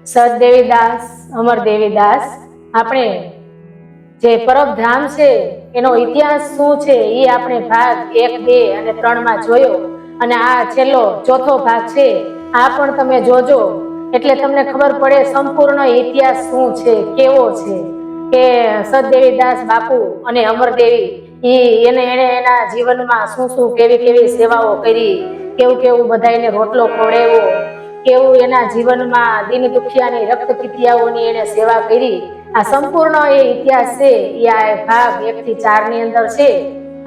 સદદેવીદાસ અમરદેવીદાસ આપણે જે પરબધામ છે એનો ઇતિહાસ શું છે એ આપણે ભાગ 1, 2 અને 3 માં જોયો અને આ છેલ્લો ચોથો ભાગ છે આ પણ તમે જોજો એટલે તમને ખબર પડે સંપૂર્ણ ઇતિહાસ શું છે કેવો છે કે સદદેવીદાસ બાપુ અને અમરદેવી એને એના જીવનમાં શું શું કેવી સેવાઓ કરી કેવું બધાને રોટલો ખવડાવ્યો કેવું એના જીવનમાં દીન દુખિયાની રક્ત પીતિયાઓની એને સેવા કરી આ સંપૂર્ણ એ ઇતિહાસ છે એ આ ભાગ 1 થી 4 ની અંદર છે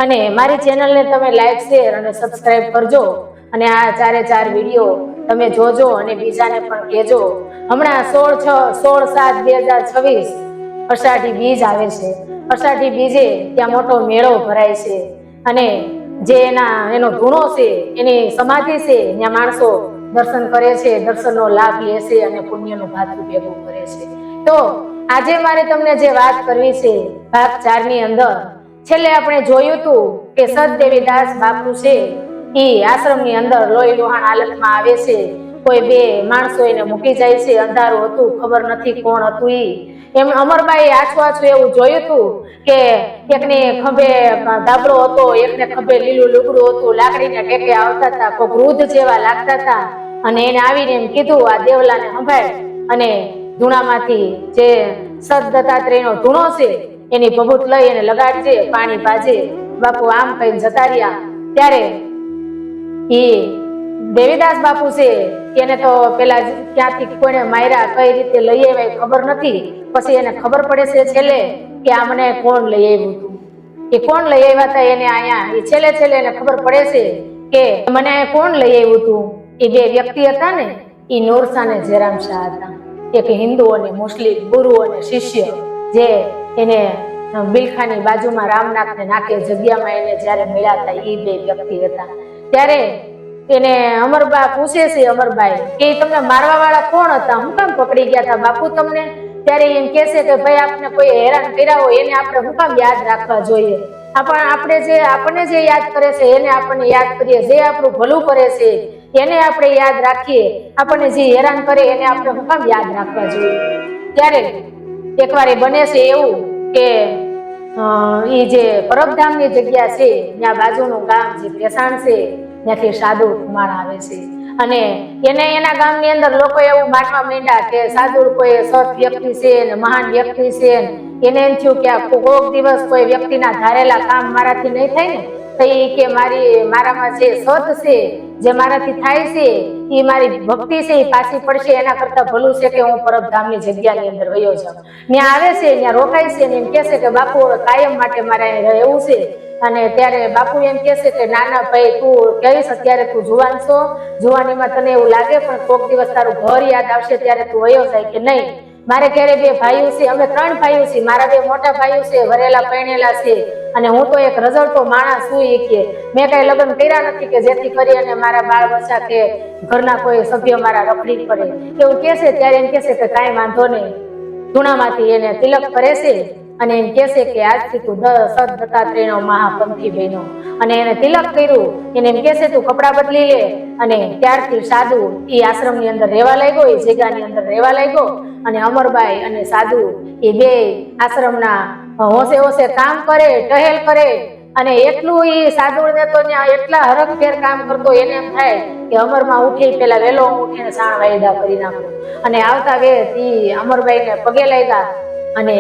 અને મારી ચેનલને તમે લાઈક શેર અને સબસ્ક્રાઇબ કરજો અને આ 4 વિડીયો તમે જોજો અને બીજાને પણ કહેજો હમણાં 16/7/2026 અષાઢી બીજ આવે છે અષાઢી બીજે ત્યાં મોટો મેળો ભરાય છે અને જે એનો ધૂણો છે એની સમાધિ છે ત્યાં માણસો દર્શન કરે છે દર્શનનો લાભ લે છે અને પુણ્યનું ભાથું ભેગું કરે છે તો આજે મારે તમને જે વાત કરવી છે ભાગ 4 ની અંદર છેલ્લે આપણે જોયું હતું કે સદદેવીદાસ બાપુ છે એ આશ્રમની અંદર લોહી લુહાણ હાલતમાં આવે છે કોઈ 2 માણસો એને મૂકી જાય છે અંધારું હતું ખબર નથી કોણ હતું એમ અમરબાઈ આછું એવું જોયું હતું કે એકને ખભે ધાબળો હતો એકને ખભે લીલું લુગડું હતું લાકડીને ટેકે આવતા હતા કોઈ વૃદ્ધ જેવા લાગતા હતા અને એને આવીને એમ કીધું આ દેવલાને સંભાળ અને ધૂણામાંથી જે સદદત્તાત્રેયનો ધૂણો છે એની ભભૂત લઈ અને લગાડજે પાણી ભાજે બાપુ આમ કહીને જતા રહ્યા ત્યારે દેવીદાસ બાપુ છે એને તો પેલા ક્યાંથી કોઈને માર્યા કઈ રીતે લઈ આવ્યા ખબર નથી પછી એને ખબર પડે છે છેલ્લે કે આ મને કોણ લઈ આવ્યું હતું એ કોણ લઈ આવ્યા હતા એને અહીંયા એ છેલ્લે એને ખબર પડે છે કે મને કોણ લઈ આવ્યું હતું એ 2 વ્યક્તિ હતા ને એ નૂરશાહ અને જયરામ શાહ હતા એક હિન્દુ અને મુસ્લિમ ગુરુ અને શિષ્ય જે એને બિલખાની બાજુમાં રામનાથને નાકે જગ્યામાં એને જ્યારે મળ્યા હતા એ 2 વ્યક્તિ હતા ત્યારે એને અમરબા પૂછે છે અમરબાઈ કે તમને મારવા વાળા કોણ હતા હું કામ પકડી ગયા હતા બાપુ તમને ત્યારે એમ કહે છે કે ભાઈ આપણે કોઈ હેરાન કર્યા હોય એને આપણે હું કામ યાદ રાખવા જોઈએ આપણને જે યાદ કરે છે એને આપણને યાદ કરીએ જે આપણું ભલું કરે છે એને આપણે યાદ રાખીએ આપણને જે હેરાન કરે એને આપણે હું કામ યાદ રાખવા જોઈએ ત્યારે એકવાર એ બને છે એવું કે એ જે પરબધામની જગ્યા છે ત્યાં બાજુનું ગામ જે પેસાણ છે ત્યાંથી સાધુ કુમાર આવે છે અને એના ગામની અંદર લોકો એવું માનવા માંડ્યા કે સાધુ કોઈ સત વ્યક્તિ છે ને મહાન વ્યક્તિ છે એને એમ થયું કે કોઈક દિવસ કોઈ વ્યક્તિના ધારેલા કામ મારાથી નહીં થાય ને તો એ કે મારામાં જે સત છે જે મારાથી થાય છે એ મારી ભક્તિ છે એ પાછી પડશે એના કરતા ભલું છે કે હું પરબધામની જગ્યાની અંદર વયો જાઉં ત્યાં આવે છે ત્યાં રોકાય છે ને એમ કહે છે કે બાપુ હવે કાયમ માટે મારે રહેવું છે અને ત્યારે બાપુ એમ કહે છે કે નાના ભાઈ તું કહીશ અત્યારે તું જુવાન છો જુવાનીમાં તને એવું લાગે પણ કોઈક દિવસ તારું ઘર યાદ આવશે ત્યારે તું વયો જાય કે નહીં મારે ઘરે 2 ભાઈઓ છે અમે 3 ભાઈઓ છે મારા 2 મોટા ભાઈઓ છે વરેલા પરણેલા છે અને હું તો એક રઝળતો માણસ છું કે મેં કઈ લગ્ન કર્યા નથી કે જેથી કરી અને મારા બાળ બચ્ચા કે ઘરના કોઈ સભ્ય મારા રખડી પડે એવું કહે છે ત્યારે એમ કહે છે કે કાંઈ વાંધો નહીં ધૂણામાંથી એને તિલક કરે છે અને એમ કહે છે કે આજથી તું સદદત્તાત્રેયનો મહાપંથી બન્યો અને એને તિલક કર્યું એને એમ કહે છે તું કપડાં બદલી લે અને ત્યારથી સાધુ એ આશ્રમની અંદર રહેવા લાગ્યો એ જગ્યાની અંદર રહેવા લાગ્યો અને અમરબાઈ અને સાધુ એ 2 આશ્રમના હોશે કામ કરે ટહેલ કરે અને એટલું એ સાધુને તો ત્યાં એટલા હરખફેર કામ કરતો એને એમ થાય કે અમરમાં ઉઠી પેલા વેલો ઉઠીને સાણ વાયદા કરી નાખો અને આવતા વેત એ અમરબાઈને પગે લાગ્યા અને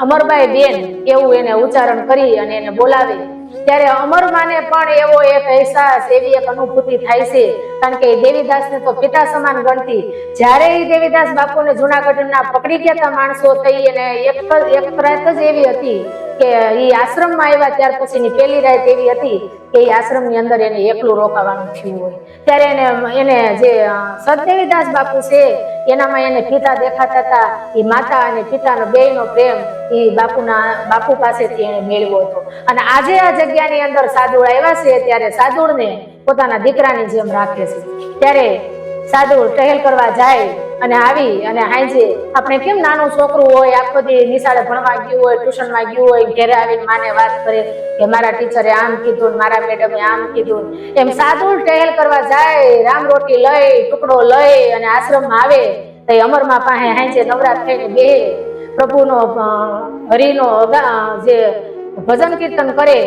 અમરબાઈ બેન એવું એને ઉચ્ચારણ કરી અને એને બોલાવે ત્યારે અમરમાને પણ એવો એક અહેસાસ એવી એક અનુભૂતિ થાય છે કારણ કે દેવીદાસને તો પિતા સમાન ગણતી જ્યારે એ દેવીદાસ બાપુને જૂનાગઢના પકડી ગયા હતા માણસો થઈ એને એક રાત જ એવી હતી કે એ આશ્રમમાં આવ્યા ત્યાર પછીની પહેલી રાત એવી હતી કે એ આશ્રમની અંદર એને એકલું રોકાવાનું થયું હોય ત્યારે એને જે સદદેવીદાસ બાપુ છે એનામાં એને પિતા દેખાતા હતા એ માતા અને પિતાનો બેયનો પ્રેમ એ બાપુ પાસેથી એને મેળવ્યો હતો અને આજે આ જગ્યાની અંદર સાધુ આવ્યા છે ત્યારે સાધુને પોતાના દીકરાની જેમ રાખે છે ત્યારે સાધુ ટહેલ કરવા જાય અને આવી અને હાંજે આપણે કેમ નાનું છોકરું હોય આખો દી નિશાળે ભણવા ગયું હોય ટ્યુશનમાં ગયું હોય ઘરે આવીને માને વાત કરે કે મારા ટીચરે આમ કીધું મારા મેડમે આમ કીધું એમ સાધુ ટહેલ કરવા જાય રામ રોટી લઈ ટુકડો લઈ અને આશ્રમમાં આવે તો અમરમાં પાસે હાંજે નવરાત થઈને બે પ્રભુનો હરિનો જે ભજન કીર્તન કરે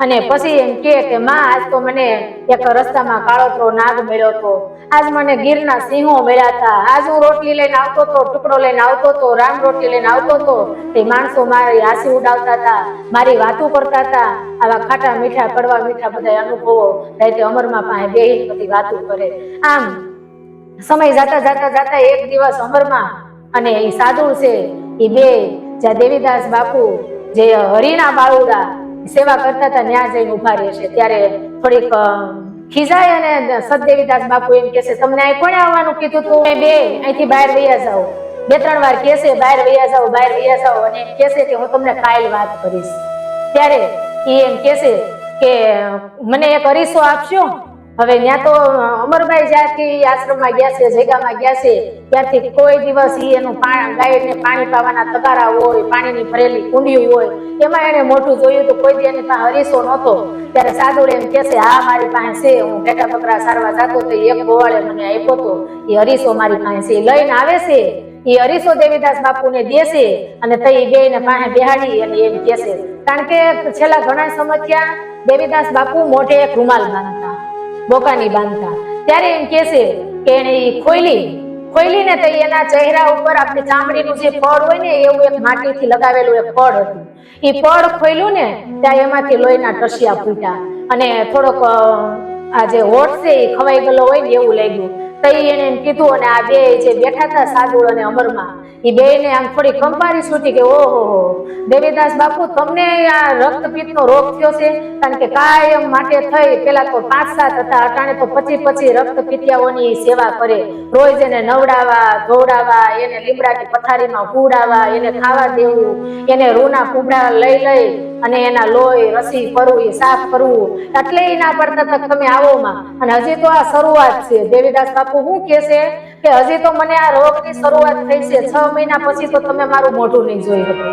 અને પછી એમ કે માં આજ તો મને એક રસ્તામાં કાળોતરો નાગ મળ્યો હતો, આજ મને ગીરના સિંહો મળ્યા હતા, આજ હું રોટલી લઈને આવતો હતો, ટુકડો લઈને આવતો હતો, રામ રોટલી લઈને આવતો હતો, તે માણસો મારી હાસી ઉડાવતા હતા, મારી વાતો કરતા હતા, આવા ખાટા મીઠા કડવા મીઠા બધા અનુભવો તે અમરમાં પાસે બેહીને બધી વાતો કરે. આમ સમય જાતા જાતા જાતા એક દિવસ અમરમાં અને એ સાધુ છે એ બે જ્યાં દેવીદાસ બાપુ જે હરિના બાળુડા સેવા કરતા હતા ત્યાં જઈને ઉભા રહેશે. ત્યારે થોડીક ખીજાય અને સદદેવીદાસ બાપુ એમ કહેશે તમને અહીં કોણે આવવાનું કીધું તું? બે અહીંથી બહાર વૈયા જાઓ. બે ત્રણ વાર કહેશે બહાર વૈયા જાઓ, બહાર વૈયા જાઓ, અને એમ કહેશે કે હું તમને કાલ વાત કરીશ. ત્યારે એ એમ કહેશે કે મને એક અરીસો આપશો. હવે ત્યાં તો અમરભાઈ જ્યાંથી આશ્રમમાં ગયા છે, જગ્યામાં ગયા છે, ત્યારથી કોઈ દિવસ એનું ગાયને પાણી પાવાના તગારા હોય, પાણીની ભરેલી કુંડી હોય, એમાં એને મોઢું જોયું તો કોઈ દી એની પાસે અરીસો નહોતો. ત્યારે સાધુ એમ કહેશે હા મારી પાસે છે, હું ભેટા બકરા સારવા જતો તો એક ગોવાળે મને આપ્યો તો, એ અરીસો મારી પાસે છે. લઈને આવે છે એ અરીસો દેવીદાસ બાપુને દેશે અને તઈ બેને પાસે બેહાડી અને એમ કહેશે, કારણ કે છેલ્લા ઘણા સમસ્યા દેવીદાસ બાપુ મોઢે એક રૂમાલ બાંધતા, બોકાની બાંધતા. ત્યારે એમ કહેશે કે એને ખોઈલી ને તો એના ચહેરા ઉપર આપણી ચામડીનું જે પડ હોય ને એવું એક માટીથી લગાવેલું એક પડ હતું. એ પડ ખોલ્યું ને ત્યાં એમાંથી લોહીના ટસિયા ફૂટ્યા અને થોડોક આ જે હોઠ છે એ ખવાઈ ગયેલો હોય ને એવું લાગ્યું. તઈ એને એમ કીધું અને આ બે જે બેઠા હતા સાદુળ અને અમરમાં એ બે ને આમ થોડી કંપારી છૂટી કે ઓહો દેવીદાસ બાપુ તમને આ રક્તપિત્તનો રોગ થયો છે? કારણ કે કાયમ માટે થઈ પેલા તો 5-7 હતા, અટાણે તો 25 રક્તપિત્યાઓની સેવા કરે. રોજ એને નવડાવવા ધોવડાવવા, એને લીમડાની પથારીમાં હુડાવવા, એને ખાવા દેવું, એને રૂના કુબડા લઈ અને એના લોહી રસી કરવું, એ સાફ કરવું. એટલે ના પડતા તક તમે આવો માં. અને હજી તો આ શરૂઆત છે. દેવીદાસ બાપુ શું કહેશે કે હજી તો મને આ રોગની શરૂઆત થઈ છે, 6 મહિના પછી તો તમે મારું મોઢું નહીં જોઈ શકો,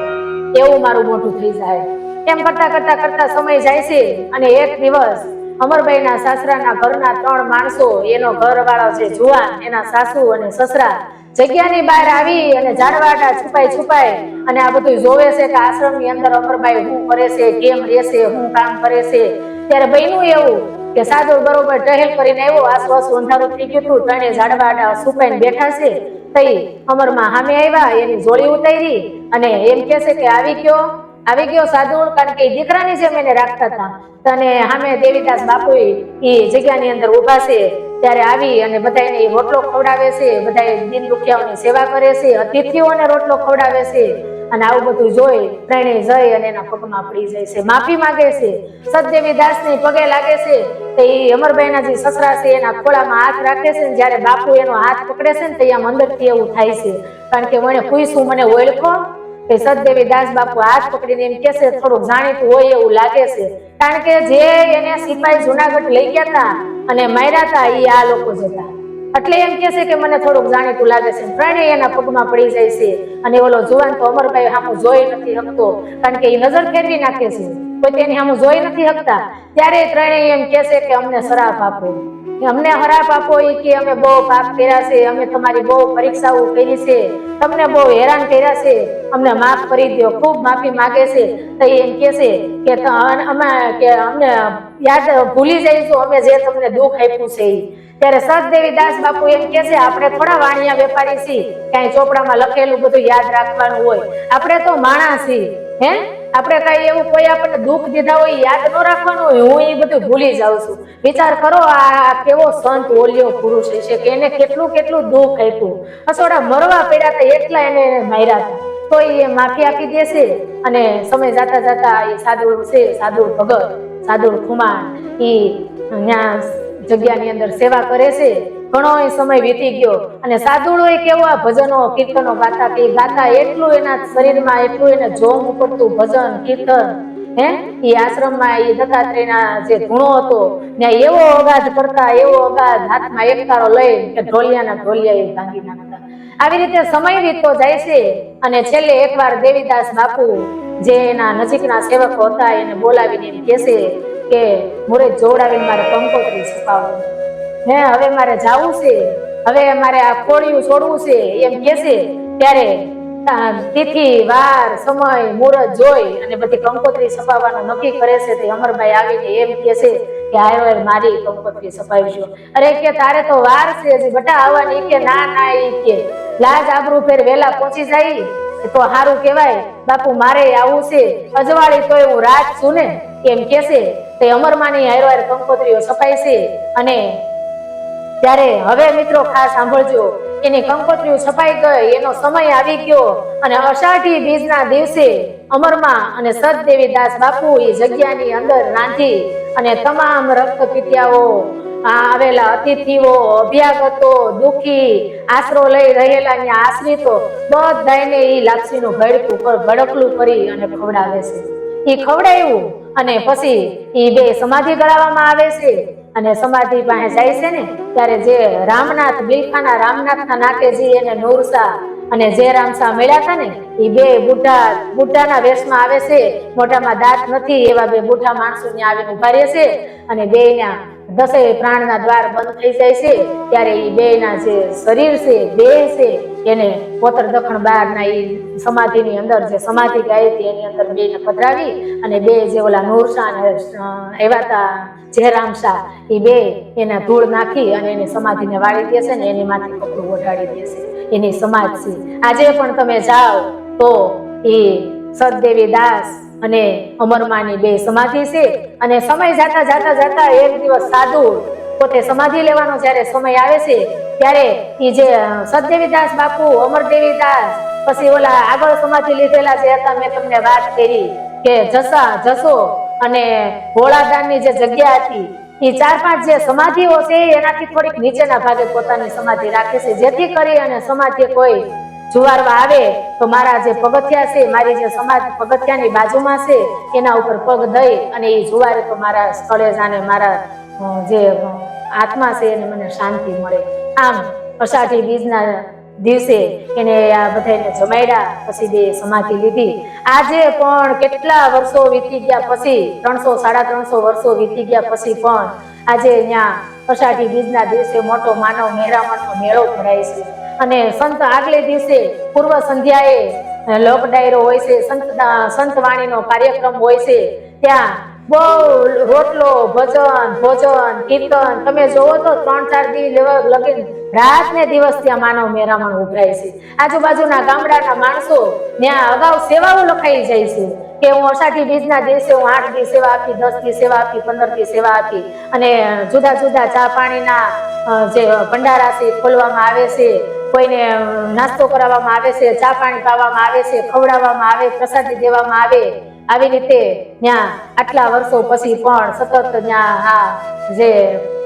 એવું મારું મોઢું થઈ જાય. એમ કરતા કરતા કરતા સમય જાય છે અને એક દિવસ અમરબાઈના સાસરાના ઘરના 3 માણસો, એનો ઘરવાળો છે જુવાન, એના સાસુ અને સસરા જગ્યાની બહાર આવી અને ઝાડવાડા છુપાઈ અને આ બધું જોવે છે કે આશ્રમની અંદર અમરબાઈ શું કરે છે, કેમ રહેશે, શું કામ કરે છે. ત્યારે બન્યું એવું કે સાધુ બરોબર ટહેલ કરીને આવ્યો, આસપાસ અંધારું થઈ ગયું હતું, ત્રણે ઝાડવાડા છુપાઈને બેઠા છે. તઈ અમરમાં સામે આવ્યા, એની જોડી ઉતારી અને એમ કહેશે કે આવી ગયો સાધુ, કારણ કે દીકરાની જેમ એને રાખતા હતા. અને સામે દેવીદાસ બાપુ એ જગ્યાની અંદર ઉભા છે. ત્યારે આવી અને બધાને રોટલો ખવડાવે છે, બધા દીન દુખિયાઓની સેવા કરે છે, અતિથિઓને રોટલો ખવડાવે છે. અને આવું બધું જોઈ ત્રણેય જઈ અને એના પગમાં પડી જાય છે, માફી માંગે છે. સદદેવીદાસની પગે લાગે છે. તો એ અમરબાઈના જે સસરા છે એના ખોળામાં હાથ રાખે છે. જ્યારે બાપુ એનો હાથ પકડે છે ને તો આમ અંદરથી એવું થાય છે, કારણ કે મને પૂછ્યું મને ઓળખો? કે સદદેવીદાસ બાપુ હાથ પકડીને એમ કહેશે થોડુંક જાણીતું હોય એવું લાગે છે, કારણ કે જે એને સિપાઈ જુનાગઢ લઈ ગયા હતા અને માર્યા હતા એ આ લોકો જ હતા. એટલે એમ કહેશે કે મને થોડુંક જાણીતું લાગે છે. ત્રણેય એના પગમાં પડી જાય છે. અને ઓલો જુવાન તો અમરભાઈ સામું જોઈ નથી શકતો, કારણ કે એ નજર ફેરવી નાખે છે, કોઈ તેની સામું જોઈ નથી શકતા. ત્યારે ત્રણેય એમ કહેશે કે અમને શરાપ આપો, અમને હરાપ આપો. એ કે અમે બહુ પાપ કર્યા છે, અમે તમારી બહુ પરીક્ષાઓ કરી છે, તમને બહુ હેરાન કર્યા છે, અમને માફ કરી દો. ખૂબ માફી માંગે છે. તો એમ કહેશે કે અમને યાદ ભૂલી જઈશું અમે જે તમને દુઃખ આપ્યું છે. ત્યારે સદદેવીદાસ બાપુ એમ કહેશે આપણે થોડા વાણિયા વેપારી છીએ, કઈ ચોપડામાં લખેલું બધું યાદ રાખવાનું હોય? આપણે તો માણસ છીએ, હે આપણે કઈ એવું કોઈ આપણને દુઃખ દીધા હોય યાદ ન રાખવાનું હોય? હું એ બધું ભૂલી જાઉં છું. વિચાર કરો આ કેવો સંત ઓલિયો પુરુષ છે કે એને કેટલું કેટલું દુઃખ આપ્યું, અસોડા મરવા પડ્યા હતા એટલા એને માર્યા હતા, તો એ માફી આપી દેશે. અને સમય જાતા જાતા એ સાધુ છે, સાધુ ભગત, સાધુ ખુમાણ, એ ત્યાં જગ્યાની અંદર સેવા કરે છે. ઘણો સમય વીતી ગયો અને સાધુડો કેવા ભજનો કીર્તનો ગાતા કે ગાતા એટલું એના શરીરમાં એટલું એને જોમ ઉપડતું ભજન કીર્તન. એ આશ્રમમાં એ દત્તાત્રેયના જે ધૂણો હતો ત્યાં એવો અગાધ કરતા, એવો અગાધ, હાથમાં એક તારો લઈ કે ઢોલિયાના ઢોલિયા એ ભાંગી નાખતા. આવી રીતે સમય વીતતો જાય છે અને છેલ્લે એકવાર દેવીદાસ બાપુ જે એના નજીકના સેવકો હતા એને બોલાવીને એમ કહેશે કે મુરત જોડાવીને મારે કંકોત્રી છુપાવો, હવે મારે જાવું છે, હવે મારે આ ખોડિયું છોડવું છે એમ કહેશે ત્યારે તિથિ વાર સમય મુહૂર્ત જોઈ અને બધી કંકોત્રી છપાવવાનું નક્કી કરે છે. તે અમરભાઈ આવીને એમ કહે છે કે હાય મારી કંકોત્રી છપાવીશું. અરે કે તારે તો વાર છે હજી બટા આવવાની. કે ના ના ઈ કે લાજ આબરૂ ફેર વેલા પહોંચી જાય તો સારું કહેવાય. બાપુ મારે આવું છે અજવાળી તોય હું રાત છું ને એમ કેશે. તે અમરમાની હારો કંકોત્રીઓ છપાય છે અને ત્યારે હવે મિત્રો ખાસ સાંભળજો, એની કંકોત્રીઓ છપાઈ ગઈ, એનો સમય આવી ગયો અને અષાઢી બીજના દિવસે અમરમાં અને સદદેવી દાસ બાપુ એ જગ્યાની અંદર રાંધી અને તમામ રક્તપિતિયાઓ આવેલા અતિથિઓ, અભ્યાગતો, દુઃખી, આશરો લઈ રહેલા ત્યાં આશ્રિતો બધાને એ લાપસીનું ભડકલું કરી અને ખવડાવે છે. એ ખવડાવ્યું અને પછી એ બે સમાધિ ગળાવવામાં આવે છે અને સમાધિ પાસે જાય છે ને ત્યારે જે રામનાથ બિલખાના રામનાથના નાકેજી એને નૂરશાહ અને જયરામશાહ મળ્યા હતા ને એ બે બુઢાના વેશમાં આવે છે. મોઢામાં દાંત નથી એવા બે બુઢા માણસો ત્યાં આવીને ઉભા રહે છે અને બેના 10 પ્રાણના દ્વાર બંધ થઈ જાય છે. ત્યારે એ બેના જે શરીર છે દેહ છે એને પોતર દખણ બહારના એ સમાધિની અંદર જે સમાધિ ગાય હતી એની અંદર બેને પધરાવી અને બે જે ઓલા નૂરશાહ એવા હતા જયરામશાહ એ બે એના ધૂળ નાખી અને એની સમાધિને વાળી દે છે ને એની માથે કપડું ઓઢાડી દે છે. એની સમાજ છે. આજે પણ તમે જાઓ તો એ સદદેવી દાસ અને અમરમાની બે સમાધિ છે અને સમય જાતા એક દિવસ સાધુ પોતે સમાધિ લેવાનો જ્યારે સમય આવે છે ત્યારે એ જે સદદેવી દાસ બાપુ, અમરદેવી દાસ, પછી ઓલા આગળ સમાધિ લીધેલા જે હતા મેં તમને વાત કરી કે જસો અને ભોળાદાનની જે જગ્યા હતી એ 4-5 જે સમાધિઓ છે એનાથી થોડીક નીચેના ભાગે પોતાની સમાધિ રાખે છે જેથી કરી અને સમાધિ કોઈ જુવારવા આવે તો મારા જે પગથિયા છે, મારી જે સમાધિ પગથિયાની બાજુમાં છે એના ઉપર પગ દઈ અને એ જુવારે તો મારા સ્થળે જાને મારા જે આત્મા છે એને મને શાંતિ મળે. આમ અષાઢી બીજના દિવસે એને આ બધાને જમાડ્યા પછી બે સમાધિ લીધી. આજે પણ કેટલા વર્ષો વીતી ગયા પછી 300-350 વર્ષો વીતી ગયા પછી પણ આજે ત્યાં અષાઢી બીજના દિવસે મોટો માનવ મહેરામણનો મેળો ભરાય છે અને સંત આગલે દિવસે પૂર્વ સંધ્યાએ લોક ડાયરો હોય છે, સંત વાણીનો કાર્યક્રમ હોય છે. ત્યાં બહુ રોટલો, ભજન, ભોજન, કીર્તન તમે જોવો તો 3-4 દિવસ લગીન રાત ને દિવસ ત્યાં માનવ મેરામણ ઉભરાય છે. આજુબાજુના ગામડાના માણસો ત્યાં અગાઉ સેવાઓ લખાઈ જાય છે કે હું અષાઢી બીજના દિવસે હું 8 દી સેવા આપી, 10 દી સેવા આપી, 15 દી સેવા આપી અને જુદા જુદા ચા પાણીના જે ભંડારા છે ખોલવામાં આવે છે, કોઈને નાસ્તો કરાવવામાં આવે છે, ચા પાણી પાવામાં આવે છે, ખવડાવવામાં આવે, પ્રસાદી દેવામાં આવે. આવી રીતે ત્યાં આટલા વર્ષો પછી પણ સતત ત્યાં આ જે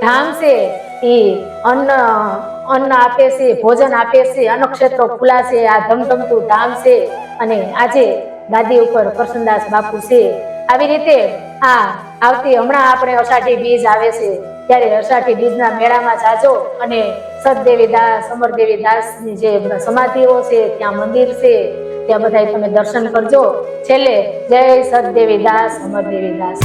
ધામ છે એ અન્ન આપે છે, ભોજન આપે છે, અન્નક્ષેત્રો ખુલ્લા છે. આ ધમધમતું ધામ છે અને આજે ગાદી ઉપર કરશનદાસ બાપુ છે. આવી રીતે આ આવતી હમણાં આપણે અષાઢી બીજ આવે છે ત્યારે અષાઢી બીજના મેળામાં જાજો અને સદદેવી દાસ, અમરદેવી દાસની જે સમાધિઓ છે ત્યાં મંદિર છે ત્યાં બધા તમે દર્શન કરજો. છેલ્લે જય સદદેવી દાસ, અમરદેવી દાસ.